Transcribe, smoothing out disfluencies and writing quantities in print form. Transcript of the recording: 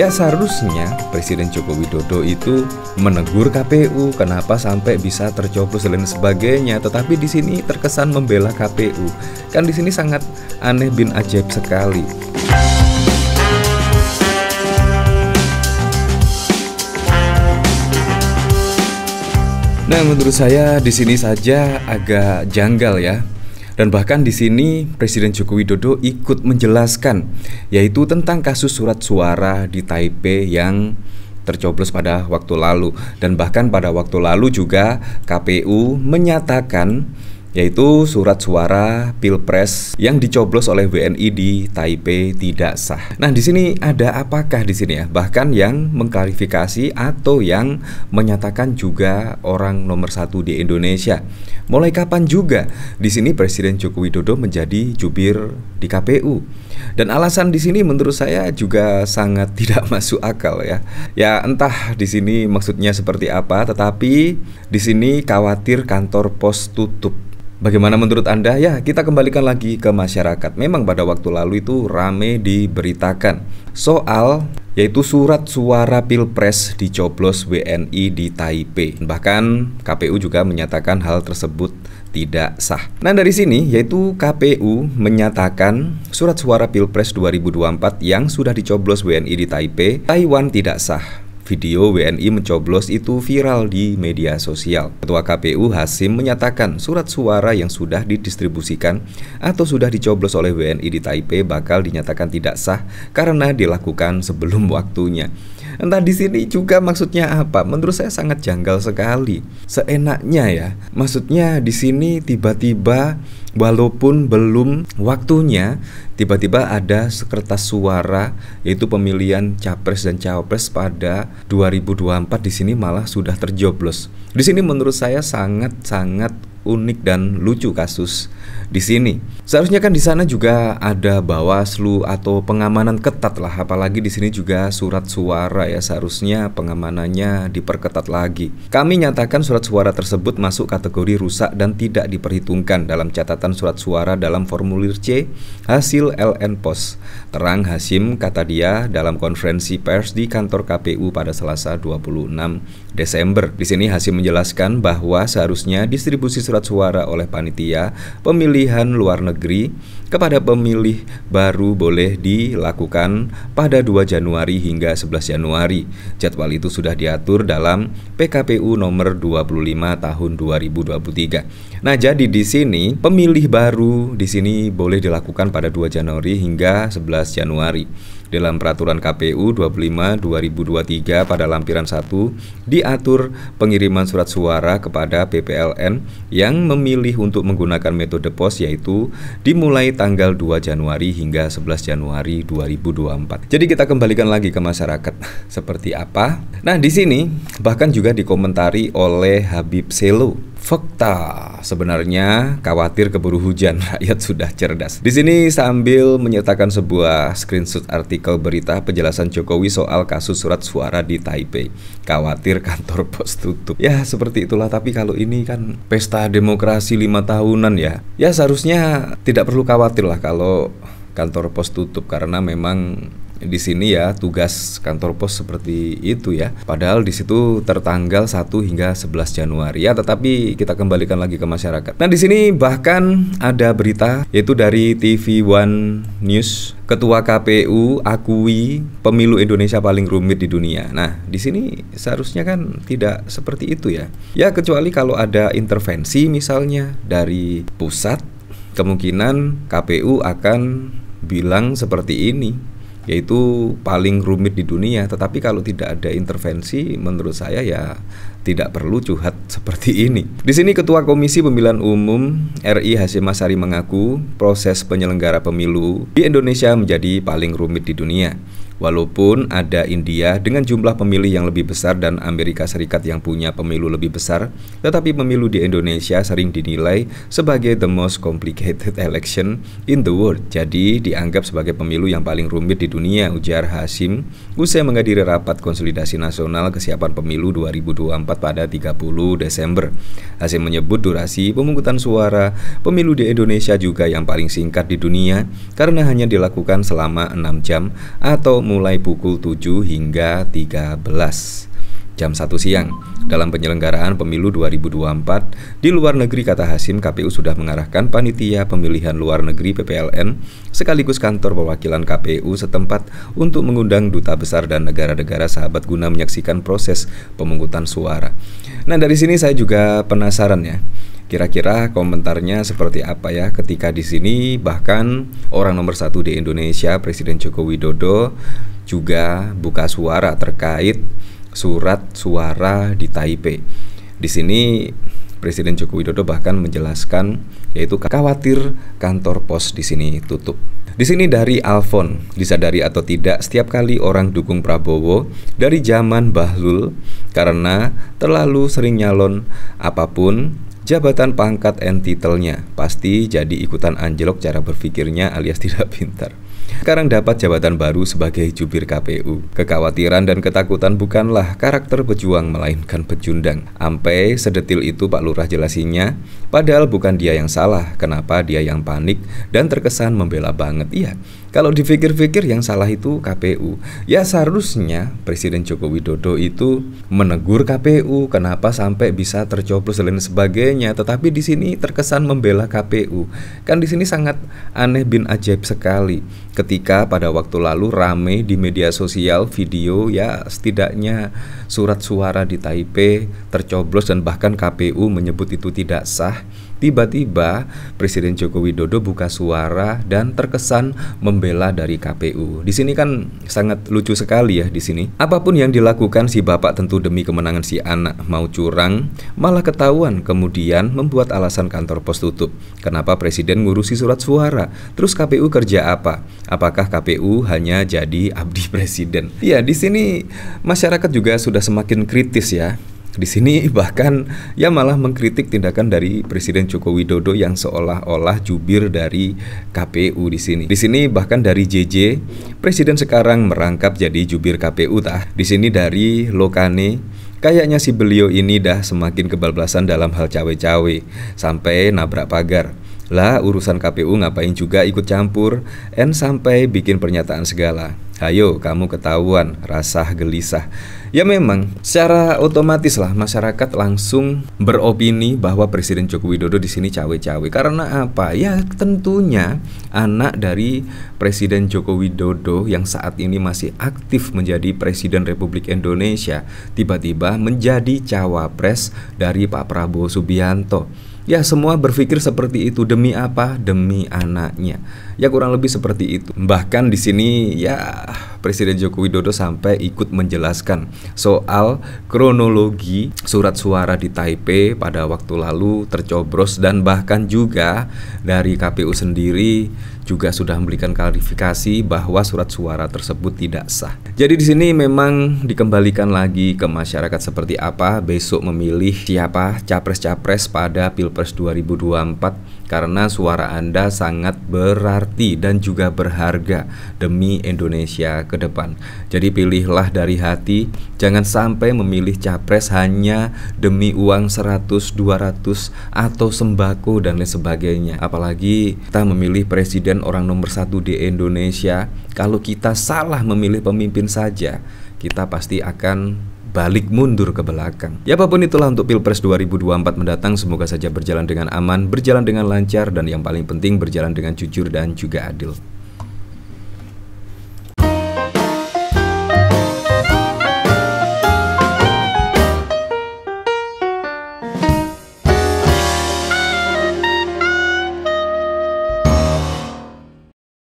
Ya seharusnya Presiden Joko Widodo itu menegur KPU kenapa sampai bisa tercoblos dan lain sebagainya, tetapi di sini terkesan membela KPU. Kan di sini sangat aneh bin ajaib sekali. Nah, menurut saya di sini saja agak janggal ya. Dan bahkan di sini Presiden Joko Widodo ikut menjelaskan, yaitu tentang kasus surat suara di Taipei yang tercoblos pada waktu lalu. Dan bahkan pada waktu lalu juga KPU menyatakan yaitu surat suara Pilpres yang dicoblos oleh WNI di Taipei tidak sah. Nah, di sini ada apakah di sini ya? Bahkan yang mengklarifikasi atau yang menyatakan juga orang nomor 1 di Indonesia. Mulai kapan juga di sini Presiden Joko Widodo menjadi jubir di KPU? Dan alasan di sini menurut saya juga sangat tidak masuk akal ya. Ya entah di sini maksudnya seperti apa, tetapi di sini khawatir kantor pos tutup. Bagaimana menurut Anda? Ya, kita kembalikan lagi ke masyarakat. Memang pada waktu lalu itu rame diberitakan soal yaitu surat suara Pilpres dicoblos WNI di Taipei. Bahkan KPU juga menyatakan hal tersebut tidak sah. Nah, dari sini yaitu KPU menyatakan surat suara Pilpres 2024 yang sudah dicoblos WNI di Taipei, Taiwan tidak sah. Video WNI mencoblos itu viral di media sosial. Ketua KPU Hasyim menyatakan surat suara yang sudah didistribusikan atau sudah dicoblos oleh WNI di Taipei bakal dinyatakan tidak sah karena dilakukan sebelum waktunya. Entah di sini juga maksudnya apa? Menurut saya sangat janggal sekali. Seenaknya ya. Maksudnya di sini tiba-tiba walaupun belum waktunya, tiba-tiba ada sekertas suara yaitu pemilihan capres dan cawapres pada 2024 di sini malah sudah terjoblos. Di sini menurut saya sangat unik dan lucu kasus di sini. Seharusnya kan di sana juga ada Bawaslu atau pengamanan ketat lah, apalagi di sini juga surat suara ya, seharusnya pengamanannya diperketat lagi. Kami nyatakan surat suara tersebut masuk kategori rusak dan tidak diperhitungkan dalam catatan surat suara dalam formulir C hasil LN Pos. Terang Hasyim, kata dia dalam konferensi pers di kantor KPU pada Selasa 26 Desember. Di sini Hasyim menjelaskan bahwa seharusnya distribusi surat suara oleh panitia pemilihan luar negeri kepada pemilih baru boleh dilakukan pada 2 Januari hingga 11 Januari. Jadwal itu sudah diatur dalam PKPU nomor 25 tahun 2023. Nah, jadi di sini pemilih baru di sini boleh dilakukan pada 2 Januari hingga 11 Januari. Dalam peraturan KPU 25 2023 pada lampiran 1 diatur pengiriman surat suara kepada PPLN yang memilih untuk menggunakan metode pos yaitu dimulai tanggal 2 Januari hingga 11 Januari 2024. Jadi kita kembalikan lagi ke masyarakat seperti apa. Nah, di sini bahkan juga dikomentari oleh Habib Selo. Fakta sebenarnya khawatir keburu hujan, rakyat sudah cerdas. Di sini sambil menyertakan sebuah screenshot artikel berita penjelasan Jokowi soal kasus surat suara di Taipei. Khawatir kantor pos tutup. Ya seperti itulah, tapi kalau ini kan pesta demokrasi 5 tahunan ya. Ya seharusnya tidak perlu khawatir lah kalau kantor pos tutup, karena memang di sini ya tugas kantor pos seperti itu ya. Padahal di situ tertanggal 1 hingga 11 Januari ya, tetapi kita kembalikan lagi ke masyarakat. Nah, di sini bahkan ada berita yaitu dari TV One News, Ketua KPU akui pemilu Indonesia paling rumit di dunia. Nah, di sini seharusnya kan tidak seperti itu ya. Ya kecuali kalau ada intervensi misalnya dari pusat, kemungkinan KPU akan bilang seperti ini, yaitu paling rumit di dunia. Tetapi kalau tidak ada intervensi, menurut saya ya tidak perlu curhat seperti ini. Di sini Ketua Komisi Pemilihan Umum RI Hasyim Asyari mengaku proses penyelenggara pemilu di Indonesia menjadi paling rumit di dunia. Walaupun ada India dengan jumlah pemilih yang lebih besar dan Amerika Serikat yang punya pemilu lebih besar, tetapi pemilu di Indonesia sering dinilai sebagai the most complicated election in the world. Jadi dianggap sebagai pemilu yang paling rumit di dunia, ujar Hasyim usai menghadiri rapat konsolidasi nasional kesiapan pemilu 2024 pada 30 Desember. Hasyim menyebut durasi pemungutan suara pemilu di Indonesia juga yang paling singkat di dunia karena hanya dilakukan selama 6 jam atau mulai pukul 7 hingga 13 jam 1 siang. Dalam penyelenggaraan pemilu 2024 di luar negeri, kata Hasyim, KPU sudah mengarahkan panitia pemilihan luar negeri PPLN sekaligus kantor perwakilan KPU setempat untuk mengundang duta besar dan negara-negara sahabat guna menyaksikan proses pemungutan suara. Nah, dari sini saya juga penasaran ya. Kira-kira komentarnya seperti apa ya ketika di sini bahkan orang nomor 1 di Indonesia, Presiden Joko Widodo, juga buka suara terkait surat suara di Taipei. Di sini Presiden Joko Widodo bahkan menjelaskan yaitu khawatir kantor pos di sini tutup. Di sini dari Alfon, disadari atau tidak, setiap kali orang dukung Prabowo dari zaman Bahlul karena terlalu sering nyalon apapun jabatan, pangkat, and titelnya, pasti jadi ikutan anjlok cara berpikirnya alias tidak pintar. Sekarang dapat jabatan baru sebagai jubir KPU. Kekhawatiran dan ketakutan bukanlah karakter pejuang melainkan pecundang. Ampe sedetil itu Pak Lurah jelasinya, padahal bukan dia yang salah. Kenapa dia yang panik dan terkesan membela banget? Iya, kalau dipikir-pikir yang salah itu KPU. Ya seharusnya Presiden Joko Widodo itu menegur KPU kenapa sampai bisa tercoblos dan sebagainya. Tetapi di sini terkesan membela KPU. Kan di sini sangat aneh bin ajaib sekali. Ketika pada waktu lalu rame di media sosial video ya setidaknya surat suara di Taipei tercoblos dan bahkan KPU menyebut itu tidak sah. Tiba-tiba Presiden Joko Widodo buka suara dan terkesan membela dari KPU. Di sini kan sangat lucu sekali ya di sini. Apapun yang dilakukan si bapak tentu demi kemenangan si anak, mau curang malah ketahuan kemudian membuat alasan kantor pos tutup. Kenapa Presiden ngurusi surat suara? Terus KPU kerja apa? Apakah KPU hanya jadi abdi Presiden? Ya, di sini masyarakat juga sudah semakin kritis ya. Di sini bahkan ya malah mengkritik tindakan dari Presiden Joko Widodo yang seolah-olah jubir dari KPU di sini. Di sini bahkan dari JJ, Presiden sekarang merangkap jadi jubir KPU tah. Di sini dari Lokane, kayaknya si beliau ini dah semakin kebablasan dalam hal cawe-cawe sampai nabrak pagar. Lah urusan KPU ngapain juga ikut campur, sampai bikin pernyataan segala. Hayo kamu ketahuan, rasa gelisah. Ya memang secara otomatis lah masyarakat langsung beropini bahwa Presiden Joko Widodo di sini cawe-cawe. Karena apa? Ya tentunya anak dari Presiden Joko Widodo yang saat ini masih aktif menjadi Presiden Republik Indonesia tiba-tiba menjadi cawapres dari Pak Prabowo Subianto. Ya semua berpikir seperti itu, demi apa? Demi anaknya. Ya kurang lebih seperti itu. Bahkan di sini ya Presiden Joko Widodo sampai ikut menjelaskan soal kronologi surat suara di Taipei pada waktu lalu tercoblos, dan bahkan juga dari KPU sendiri juga sudah memberikan klarifikasi bahwa surat suara tersebut tidak sah. Jadi di sini memang dikembalikan lagi ke masyarakat seperti apa besok memilih siapa capres-capres pada Pilpres 2024, karena suara Anda sangat berarti dan juga berharga demi Indonesia ke depan. Jadi pilihlah dari hati, jangan sampai memilih capres hanya demi uang 100, 200 atau sembako dan lain sebagainya. Apalagi kita memilih presiden orang nomor 1 di Indonesia. Kalau kita salah memilih pemimpin saja, kita pasti akan balik mundur ke belakang. Ya apapun itulah untuk Pilpres 2024 mendatang, semoga saja berjalan dengan aman, berjalan dengan lancar, dan yang paling penting berjalan dengan jujur dan juga adil.